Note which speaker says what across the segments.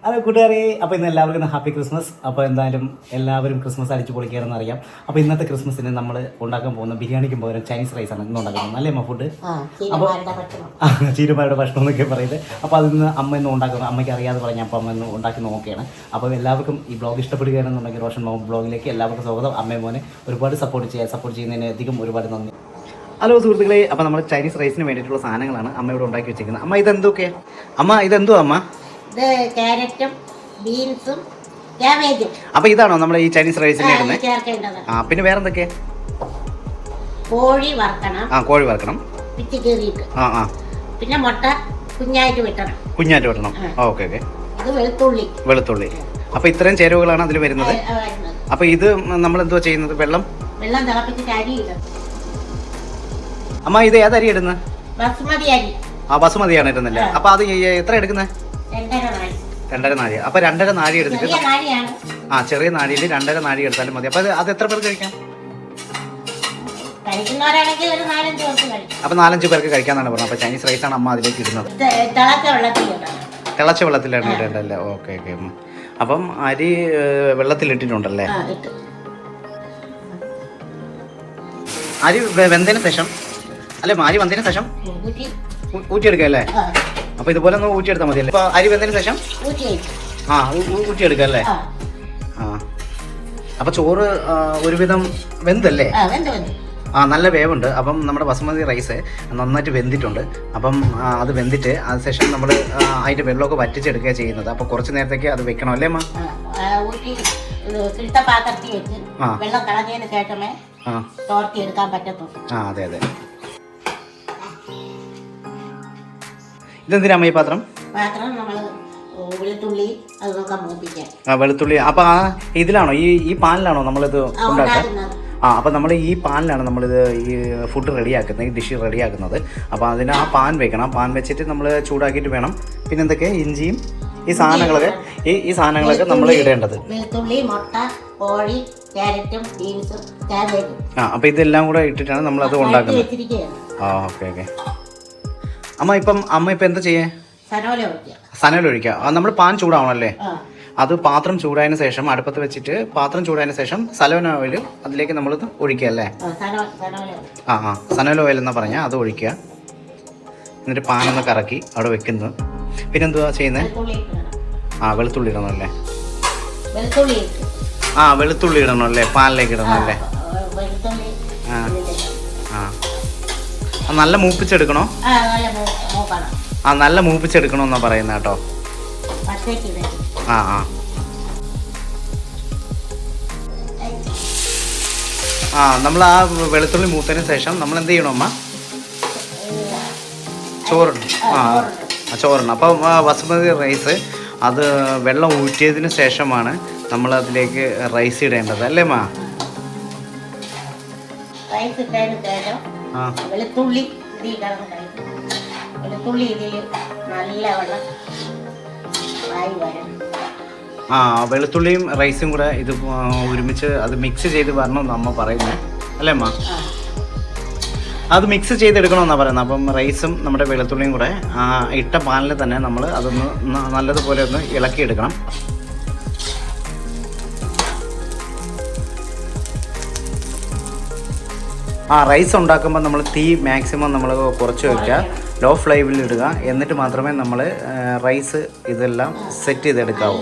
Speaker 1: Hello കൂട്ടുകാരെ, അപ്പോൾ ഇന്ന് എല്ലാവർക്കും ഹാപ്പി ക്രിസ്മസ്. അപ്പോൾ എന്തായാലും എല്ലാവരും ക്രിസ്മസ് അടിച്ച് പൊളിക്കാറെന്ന് അറിയാം. അപ്പോൾ ഇന്നത്തെ ക്രിസ്മസിന് നമ്മൾ ഉണ്ടാക്കാൻ പോകുന്ന ബിരിയാണിക്ക് പകരം ചൈനീസ് റൈസാണ് ഇന്ന് ഉണ്ടാക്കുന്നത്. അല്ലേ അമ്മ ഫുഡ്? അപ്പോൾ ചീരുമാരുടെ ഭക്ഷണം എന്നൊക്കെ പറയുന്നത്. അപ്പോൾ അതിന്ന് അമ്മ ഇന്ന് ഉണ്ടാക്കുന്നത് അമ്മയ്ക്ക് അറിയാതെ പറഞ്ഞാൽ അപ്പോൾ അമ്മ ഇന്ന് ഉണ്ടാക്കി നോക്കുകയാണ്. അപ്പോൾ എല്ലാവർക്കും ഈ ബ്ലോഗ് ഇഷ്ടപ്പെടുകയാണെന്നുണ്ടെങ്കിൽ റോഷൻ മോഹൻ ബ്ലോഗിലേക്ക് എല്ലാവർക്കും സ്വാഗതം. അമ്മയെ മോനെ ഒരുപാട് സപ്പോർട്ട് ചെയ്യുന്നതിന് അധികം ഒരുപാട് നന്ദി. ഹലോ സുഹൃത്തുക്കളെ, അപ്പോൾ നമ്മൾ ചൈനീസ് റൈസിന് വേണ്ടിയിട്ടുള്ള സാധനങ്ങളാണ് അമ്മ ഇവിടെ ഉണ്ടാക്കി വെച്ചിരിക്കുന്നത്. അമ്മ ഇതെന്തൊക്കെയാണ്? ഇതെന്തോ അമ്മ?
Speaker 2: ക്യാരറ്റും ബീൻസും ക്യാബേജും.
Speaker 1: അപ്പൊ ഇതാണോ നമ്മുടെ ഈ ചൈനീസ് റൈസിൽ
Speaker 2: ചേർക്കേണ്ടത്?
Speaker 1: പിന്നെ വേറെന്തൊക്കെ?
Speaker 2: കോഴി വറക്കണം.
Speaker 1: കോഴി വറക്കണം,
Speaker 2: പിച്ചി കീറിയിട്ട്. പിന്നെ മുട്ട കുഞ്ഞായിട്ട് വെട്ടണം. ഓക്കെ. ഇത് വെളുത്തുള്ളി. അപ്പൊ ഇത്രയും ചേരുവകളാണ് അതിൽ വരുന്നത്. അപ്പൊ ഇത് നമ്മൾ എന്തോ ചെയ്യുന്നത്? വെള്ളം തിളപ്പിച്ചിട്ട് അരി ഇടും.
Speaker 1: അമ്മ ഇത് ഏത് അരി ഇടുന്നത്?
Speaker 2: ബസുമതി അരി.
Speaker 1: ബസുമതിയാണ് ഇടുന്നില്ല. അപ്പൊ അത് എത്ര എടുക്കുന്നത്? 2.5 നാഴി. അപ്പൊ 2.5 നാഴി എടുത്തിട്ട് ചെറിയ നാഴിയിൽ 2.5 നാഴി എടുത്താലും മതി. അപ്പൊ അത് എത്ര പേർക്ക് കഴിക്കാം? അപ്പൊ 4-5 പേർക്ക് കഴിക്കാന്നാണ് പറഞ്ഞത്. അപ്പൊ ചൈനീസ് റൈസ് ആണ് അമ്മ അതിലേക്ക് ഇടുന്നത്. തിളച്ച വെള്ളത്തിലാണ് ഇടേണ്ടല്ലേ? ഓക്കെ. അപ്പം അരി വെള്ളത്തിലിട്ടിട്ടുണ്ടല്ലേ? അരി വെന്തതിന് ശേഷം അല്ലെ? അരി വെന്തതിന് ശേഷം ഊറ്റിയെടുക്കുക അല്ലേ? അപ്പൊ ഇതുപോലെ ഒന്ന് ഊറ്റിയെടുത്താൽ മതിയല്ലേ? അപ്പൊ അരി വെന്തതിന് ശേഷം ഊറ്റിയെടുക്കുക അല്ലേ? അപ്പൊ ചോറ് ഒരുവിധം വെന്തല്ലേ? നല്ല വേവുണ്ട്. അപ്പം നമ്മുടെ ബസുമതി റൈസ് നന്നായിട്ട് വെന്തിട്ടുണ്ട്. അപ്പം അത് വെന്തിട്ട് അതിനുശേഷം നമ്മൾ അതിന്റെ വെള്ളമൊക്കെ വറ്റിച്ചെടുക്കുക ചെയ്യുന്നത്. അപ്പൊ കുറച്ച് നേരത്തേക്ക് അത് വെക്കണം അല്ലേ അമ്മ? അതെ. ഇതെന്തിനാ ഈ പാത്രം? വെളുത്തുള്ളി. അപ്പൊ ഇതിലാണോ ഈ പാനിലാണോ നമ്മളിത് ഉണ്ടാക്കുക? അപ്പൊ നമ്മൾ ഈ പാനിലാണ് നമ്മളിത് ഈ ഫുഡ് റെഡിയാക്കുന്നത്, ഈ ഡിഷ് റെഡിയാക്കുന്നത്. അപ്പൊ അതിന് ആ പാൻ വെക്കണം. പാൻ വെച്ചിട്ട് നമ്മൾ ചൂടാക്കിയിട്ട് വേണം. പിന്നെ എന്തൊക്കെ? ഇഞ്ചിയും ഈ സാധനങ്ങളൊക്കെ നമ്മൾ ഇടേണ്ടത്. അപ്പൊ ഇതെല്ലാം കൂടെ ഇട്ടിട്ടാണ് നമ്മൾ അത് ഉണ്ടാക്കുന്നത്. ഓക്കെ. അമ്മ ഇപ്പം എന്താ ചെയ്യേ? സനോല ഒഴിക്കുക. നമ്മൾ പാൻ ചൂടാവണല്ലേ? അത് പാത്രം ചൂടായതിനു ശേഷം അടുപ്പത്ത് വെച്ചിട്ട് പാത്രം ചൂടായതിനു ശേഷം സലോന ഓയിൽ അതിലേക്ക് നമ്മൾ ഒഴിക്കുക അല്ലേ? സനോല ഓയിൽ എന്നാ പറഞ്ഞാൽ അത് ഒഴിക്കുക. എന്നിട്ട് പാനൊന്ന് കറക്കി അവിടെ വെക്കുന്നു. പിന്നെന്തുവാ ചെയ്യുന്നത്? വെളുത്തുള്ളി ഇടണം അല്ലേ? വെളുത്തുള്ളി ഇടണം അല്ലേ? പാനിലേക്ക് ഇടണം അല്ലേ? നല്ല മൂപ്പിച്ചെടുക്കണോ? നല്ല മൂപ്പിച്ചെടുക്കണമെന്നാ പറയുന്നത് കേട്ടോ. നമ്മൾ ആ വെളുത്തുള്ളി മൂത്തതിന് ശേഷം നമ്മൾ എന്ത് ചെയ്യണം അമ്മ? ചോറിന്. അപ്പം ബസുമതി റൈസ് അത് വെള്ളം ഊറ്റിയതിന് ശേഷമാണ് നമ്മൾ അതിലേക്ക് റൈസ് ഇടേണ്ടത് അല്ലേ അമ്മ? വെളുത്തുള്ളിയും റൈസും കൂടെ ഇത് ഒരുമിച്ച് അത് മിക്സ് ചെയ്ത് വരണമെന്ന് അമ്മ പറയുന്നത് അല്ലേ അമ്മ? അത് മിക്സ് ചെയ്തെടുക്കണമെന്നാണ് പറയുന്നത്. അപ്പം റൈസും നമ്മുടെ വെളുത്തുള്ളിയും കൂടെ ഇട്ട പാനിൽ തന്നെ നമ്മൾ അതൊന്ന് നല്ലതുപോലെ ഒന്ന് ഇളക്കിയെടുക്കണം. റൈസ് ഉണ്ടാക്കുമ്പോൾ നമ്മൾ തീ മാക്സിമം നമ്മൾ കുറച്ച് വയ്ക്കുക, ലോ ഫ്ലെയിമിൽ ഇടുക. എന്നിട്ട് മാത്രമേ നമ്മൾ റൈസ് ഇതെല്ലാം സെറ്റ് ചെയ്തെടുക്കാവൂ.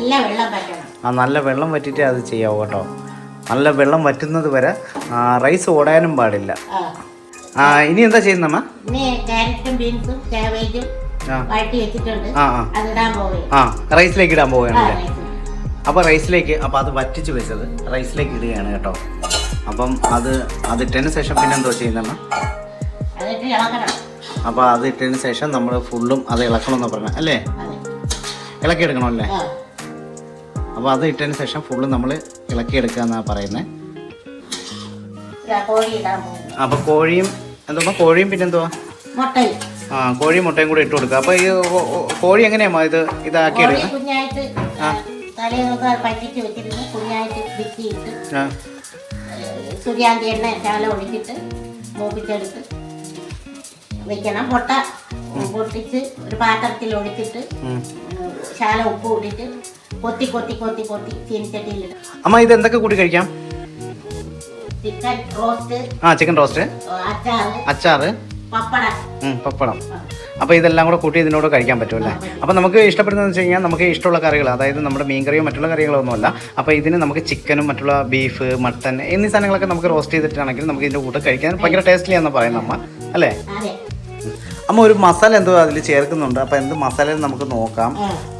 Speaker 1: നല്ല വെള്ളം വറ്റിയിട്ട് അത് ചെയ്യാവൂ കേട്ടോ. നല്ല വെള്ളം വറ്റുന്നത് വരെ റൈസ് ഓടാനും പാടില്ല. ഇനി എന്താ ചെയ്യുന്നമ്മ? റൈസിലേക്ക് ഇടാൻ പോവുകയാണല്ലേ? അപ്പോൾ റൈസിലേക്ക് അത് വറ്റിച്ച് വെച്ചത് റൈസിലേക്ക് ഇടുകയാണ് കേട്ടോ. അപ്പം അത് ഇട്ടതിന് ശേഷം പിന്നെ എന്തോ ചെയ്യുന്നമ്മ? അപ്പോൾ അത് ഇട്ടതിന് ശേഷം നമ്മൾ ഫുള്ളും അത് ഇളക്കണമെന്ന് പറഞ്ഞ അല്ലേ? ഇളക്കിയെടുക്കണം അല്ലേ? അപ്പോൾ അത് ഇട്ടതിന് ശേഷം ഫുള്ളും നമ്മൾ ഇളക്കിയെടുക്കുക എന്നാണ് പറയുന്നത്. അപ്പോൾ കോഴിയും പിന്നെന്തുവാ? കോഴിയും മുട്ടയും കൂടെ ഇട്ട് കൊടുക്കുക. അപ്പോൾ ഈ കോഴി എങ്ങനെയാ ഇതാക്കി എടുക്കുന്നത്?
Speaker 2: സൂര്യാന്തി എണ്ണ ശാല ഒഴിച്ചിട്ട് മൂപ്പിച്ചെടുത്ത് വെക്കണം. മുട്ട
Speaker 3: പൊട്ടിച്ച് ഒരു പാത്രത്തിൽ ഒഴിച്ചിട്ട് ശാല ഉപ്പ് കൂട്ടിട്ട് കൊത്തി കൊത്തി കൊത്തി കൊത്തി ചീനിച്ചട്ടിയിലിട്ട്.
Speaker 2: അമ്മ ഇത് എന്തൊക്കെ കൂട്ടി കഴിക്കാം?
Speaker 3: ചിക്കൻ റോസ്റ്റ്,
Speaker 2: ചിക്കൻ റോസ്റ്റ്, അച്ചാറ്, പപ്പടം. അപ്പോൾ ഇതെല്ലാം കൂടെ കൂട്ടി ഇതിനോട് കഴിക്കാൻ പറ്റുമല്ലേ? അപ്പോൾ നമുക്ക് ഇഷ്ടപ്പെടുന്നതെന്ന് വെച്ച് കഴിഞ്ഞാൽ നമുക്ക് ഇഷ്ടമുള്ള കറികൾ, അതായത് നമ്മുടെ മീൻ കറിയോ മറ്റുള്ള കറികളോ ഒന്നുമല്ല. അപ്പോൾ ഇതിന് നമുക്ക് ചിക്കനും മറ്റുള്ള ബീഫ്, മട്ടൻ എന്നീ സാധനങ്ങളൊക്കെ നമുക്ക് റോസ്റ്റ് ചെയ്തിട്ടാണെങ്കിൽ നമുക്ക് ഇതിൻ്റെ കൂടെ കഴിക്കാൻ ഭയങ്കര ടേസ്റ്റിയാണെന്ന് പറയുന്നത് അമ്മ അല്ലേ? അമ്മ ഒരു മസാല എന്തോ അതിൽ ചേർക്കുന്നുണ്ട്. അപ്പോൾ എന്ത് മസാല നമുക്ക് നോക്കാം.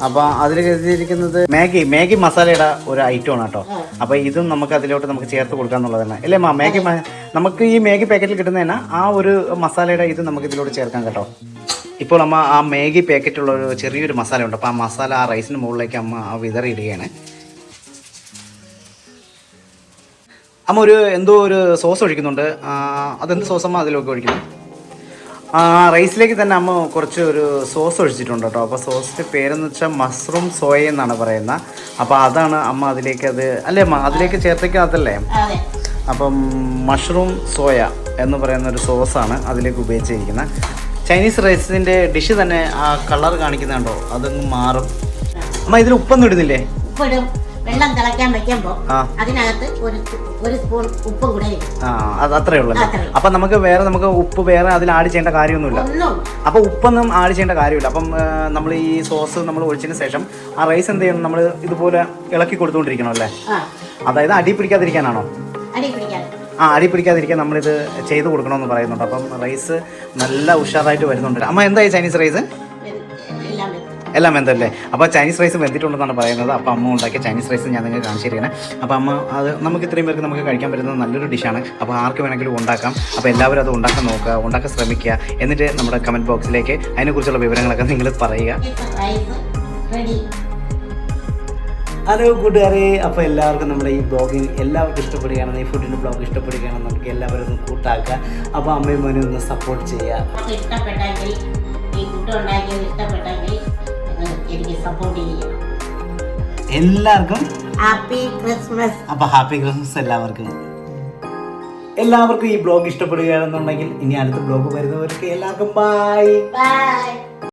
Speaker 2: അപ്പോൾ അതിൽ കരുതിയിരിക്കുന്നത് മാഗി മസാലയുടെ ഒരു ഐറ്റമാണ് കേട്ടോ. അപ്പോൾ ഇതും നമുക്ക് അതിലോട്ട് നമുക്ക് ചേർത്ത് കൊടുക്കാന്നുള്ളത് തന്നെ അല്ലേ അമ്മ? നമുക്ക് ഈ മാഗി പാക്കറ്റിൽ കിട്ടുന്നതിന് ആ ഒരു മസാലയുടെ ഇത് നമുക്ക് ഇതിലോട്ട് ചേർക്കാം കേട്ടോ. ഇപ്പോൾ അമ്മ ആ മാഗി പാക്കറ്റുള്ള ഒരു ചെറിയൊരു മസാല ഉണ്ട്. അപ്പോൾ ആ മസാല ആ റൈസിന് മുകളിലേക്ക് അമ്മ വിതറിയിടുകയാണ്. അമ്മ എന്തോ ഒരു സോസ് ഒഴിക്കുന്നുണ്ട്. അതെന്ത് സോസ് അമ്മ അതിലൊക്കെ ഒഴിക്കുന്നു? റൈസിലേക്ക് തന്നെ അമ്മ കുറച്ച് ഒരു സോസ് ഒഴിച്ചിട്ടുണ്ട് കേട്ടോ. അപ്പോൾ സോസിൻ്റെ പേരെന്ന് വെച്ചാൽ മഷ്റൂം സോയ എന്നാണ് പറയുന്നത്. അപ്പോൾ അതാണ് അമ്മ അതിലേക്ക് അല്ലേ അമ്മ അതിലേക്ക് ചേർത്തേക്കകത്തല്ലേ? അപ്പം മഷ്റൂം സോയ എന്ന് പറയുന്ന ഒരു സോസാണ് അതിലേക്ക് ഉപയോഗിച്ചിരിക്കുന്നത്. ചൈനീസ് റൈസിൻ്റെ ഡിഷ് തന്നെ ആ കളർ കാണിക്കുന്നുണ്ടോ അതങ്ങ് മാറും. അമ്മ ഇതിൽ ഉപ്പൊന്നും ഇടുന്നില്ലേ?
Speaker 3: ഉപ്പിടും. വെള്ളം തിളയ്ക്കാൻ വെക്കുമ്പോൾ അതിനകത്ത് ഒരു സ്പൂൺ ഉപ്പും കൂടെ ഇടും.
Speaker 2: അത് അത്രേ ഉള്ളൂ. അപ്പൊ നമുക്ക് ഉപ്പ് വേറെ അതിൽ ആഡ് ചെയ്യേണ്ട കാര്യമൊന്നുമില്ല. അപ്പൊ ഉപ്പൊന്നും ആഡ് ചെയ്യേണ്ട കാര്യമില്ല. അപ്പം നമ്മൾ ഈ സോസ് നമ്മൾ ഒഴിച്ചതിന് ശേഷം ആ റൈസ് എന്ത് ചെയ്യണം? നമ്മൾ ഇതുപോലെ ഇളക്കി കൊടുത്തുകൊണ്ടിരിക്കണം അല്ലേ? അതായത് അടി പിടിക്കാതിരിക്കാനാണോ? അടി പിടിക്കാതിരിക്കാൻ നമ്മളിത് ചെയ്ത് കൊടുക്കണമെന്ന് പറയുന്നുണ്ട്. അപ്പം റൈസ് നല്ല ഉഷാറായിട്ട് വരുന്നുണ്ട്. അമ്മ എന്തായി ചൈനീസ് റൈസ്? എല്ലാം വെന്തല്ലേ? അപ്പോൾ ചൈനീസ് റൈസ് വെന്തിട്ടുണ്ടെന്നാണ് പറയുന്നത്. അപ്പോൾ അമ്മ ഉണ്ടാക്കിയ ചൈനീസ് റൈസ് ഞാൻ നിങ്ങൾക്ക് കാണിച്ചു തരികയാണ്. അപ്പോൾ അമ്മ അത് നമുക്ക് ഇത്രയും പേർക്ക് നമുക്ക് കഴിക്കാൻ പറ്റുന്ന നല്ലൊരു ഡിഷാണ്. അപ്പോൾ ആർക്ക് വേണമെങ്കിലും ഉണ്ടാക്കാം. അപ്പോൾ എല്ലാവരും അത് ഉണ്ടാക്കാൻ നോക്കുക, ഉണ്ടാക്കാൻ ശ്രമിക്കുക. എന്നിട്ട് നമ്മുടെ കമൻറ്റ് ബോക്സിലേക്ക് അതിനെക്കുറിച്ചുള്ള വിവരങ്ങളൊക്കെ നിങ്ങൾ പറയുക.
Speaker 1: ഹലോ കൂട്ടുകാരെ, അപ്പോൾ എല്ലാവർക്കും നമ്മുടെ ഈ ബ്ലോഗിങ് എല്ലാവർക്കും ഇഷ്ടപ്പെടുകയാണെന്ന്, ഈ ഫുഡിൻ്റെ ബ്ലോഗ് ഇഷ്ടപ്പെടുകയാണെന്നുണ്ടെങ്കിൽ എല്ലാവരും ഒന്ന് കൂട്ടാക്കുക. അപ്പോൾ അമ്മയും മോനും ഒന്ന് സപ്പോർട്ട് ചെയ്യുക.
Speaker 3: ഇഷ്ടപ്പെട്ടെങ്കിൽ ഈ ഫുഡ് ഉണ്ടാക്കിയത് ഇഷ്ടപ്പെട്ടെങ്കിൽ എനിക്ക് സപ്പോർട്ട് ചെയ്യണം.
Speaker 1: എല്ലാവർക്കും
Speaker 3: ഹാപ്പി ക്രിസ്മസ്.
Speaker 1: അപ്പോൾ ഹാപ്പി ക്രിസ്മസ് എല്ലാവർക്കും ഈ ബ്ലോഗ് ഇഷ്ടപ്പെടുകയാണെന്നുണ്ടെങ്കിൽ ഇനി അടുത്ത ബ്ലോഗ് വരുന്നവർക്ക് എല്ലാവർക്കും ബൈ.